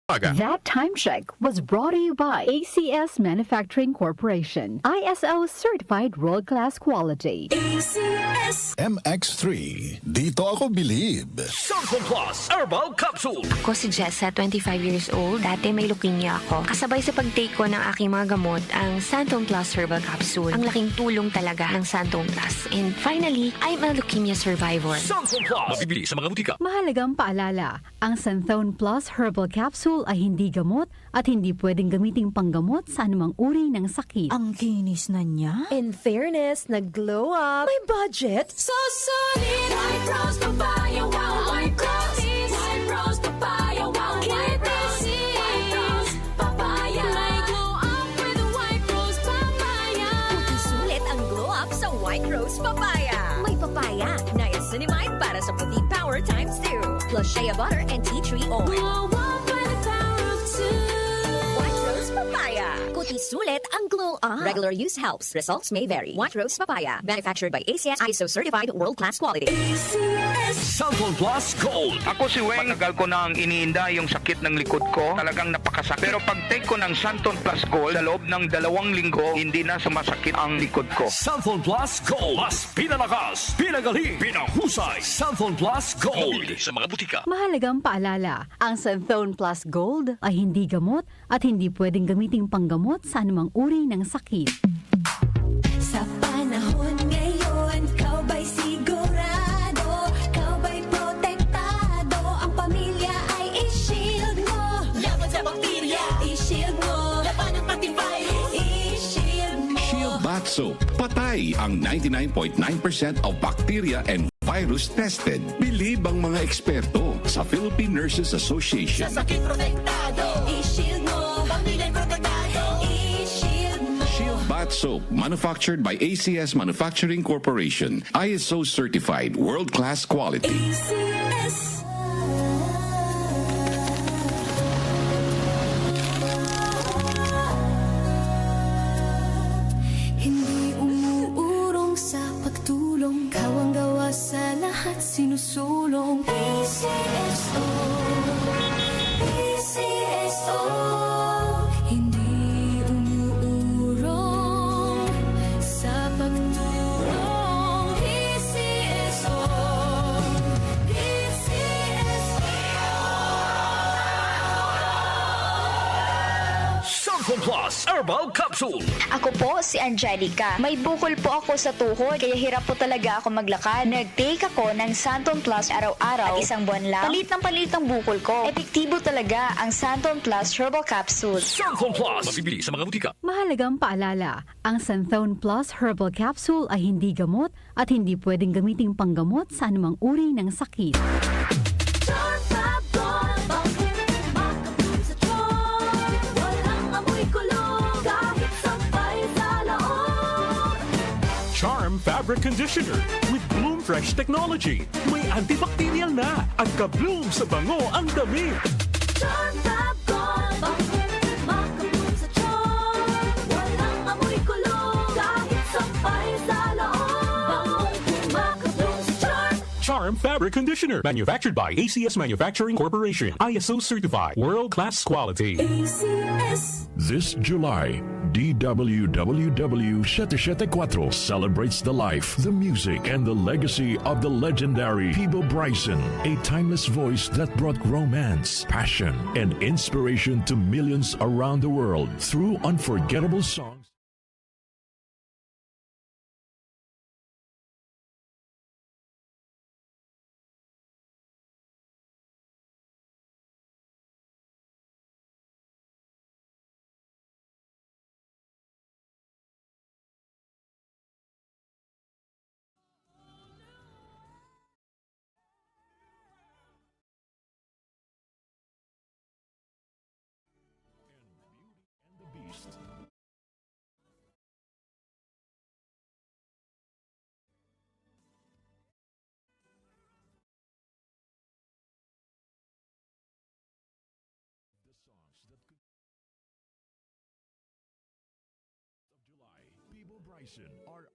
That time check was brought to you by ACS Manufacturing Corporation. ISO certified world-class quality. ACS MX3. Dito ako believe. Santon Plus Herbal Capsule. Ako si Jessa, 25 years old. Dati may leukemia ako. Kasabay sa pag-take ko ng aking mga gamot, ang Santon Plus Herbal Capsule. Ang laking tulong talaga ng Santon Plus. And finally, I'm a leukemia survivor. Santon Plus. Mabibili sa mga butika. Mahalagang paalala, ang Santhone Plus Herbal Capsule ay hindi gamot at hindi pwedeng gamiting panggamot sa anumang uri ng sakit. Ang kinis na niya. In fairness, nag-glow up. May budget. So solid. White rose papaya, wow, white rose. White rose papaya, wow, white rose. White rose papaya. May glow up with white rose papaya. Sulit ang glow up sa White Rose Papaya. May papaya, niacinamide para sa puti power times 2. Plus shea butter and tea tree oil. Glow up by the power of two. White Rose Papaya. Kuti sulit ang glow up. Regular use helps. Results may vary. White Rose Papaya. Manufactured by ACS ISO certified world-class quality. ACS. Santon Plus Gold. Ako si Weng, matagal ko nang iniinda yung sakit ng likod ko. Talagang napakasakit. Pero pag take ko ng Santon Plus Gold, sa loob ng 2 linggo, hindi na sumasakit ang likod ko. Santon Plus Gold. Mas pinalakas, pinagaling, pinahusay. Santon Plus Gold. Mabibili sa mga butika. Mahalagang paalala, ang Santhone Plus Gold ay hindi gamot at hindi pwedeng gamiting panggamot sa anumang uri ng sakit. Sa panahon ngayon, kau ba'y sigurado? Kau ba'y protektado? Ang pamilya ay i-shield mo. Laban sa bakterya, i-shield mo. Laban ng pati virus, i-shield mo. Shield Bath Soap. Patay ang 99.9% of bacteria and virus tested. Believe ang mga eksperto sa Philippine Nurses Association. Sa sakit protektado, i-shield mo. Pamilya'y protektado, i-shield mo. Shield Bath Soap, manufactured by ACS Manufacturing Corporation. ISO certified, world-class quality. ACS. Hindi umuurong sa pagtulong, kawang gawa sa lahat sinusulong. PCSO, PCSO. Hindi umuurong sa pagtulong. PCSO, PCSO. Santon Plus Herbal Capsule. Ako po si Angelica. May bukol po ako sa tuhod, kaya hirap po talaga ako maglakad. Nag-take ako ng Santon Plus araw-araw at 1 buwan lang. Palit ang bukol ko. Epektibo talaga ang Santon Plus Herbal Capsule. Santon Plus. Mabibili sa mga butika. Mahalagang paalala, ang Santhone Plus Herbal Capsule ay hindi gamot at hindi pwedeng gamiting panggamot sa anumang uri ng sakit. Charm Fab Gold, bakit makabloom sa tiyon? Walang amoy kulong, kahit sampay sa loob. Charm Fabric Conditioner with Bloom Fresh Technology. May antibacterial na at ka-bloom sa bango ang damit. Charm Fab Gold, bakit makabloom sa tiyon? Walang amoy kulong, kahit sampay sa loob. Makabloom sa Charm. Charm Fabric Conditioner. Manufactured by ACS Manufacturing Corporation. ISO certified. World-class quality. ACS. This July, DWWW 774 celebrates the life, the music, and the legacy of the legendary Peebo Bryson, a timeless voice that brought romance, passion, and inspiration to millions around the world through unforgettable songs. Bryson are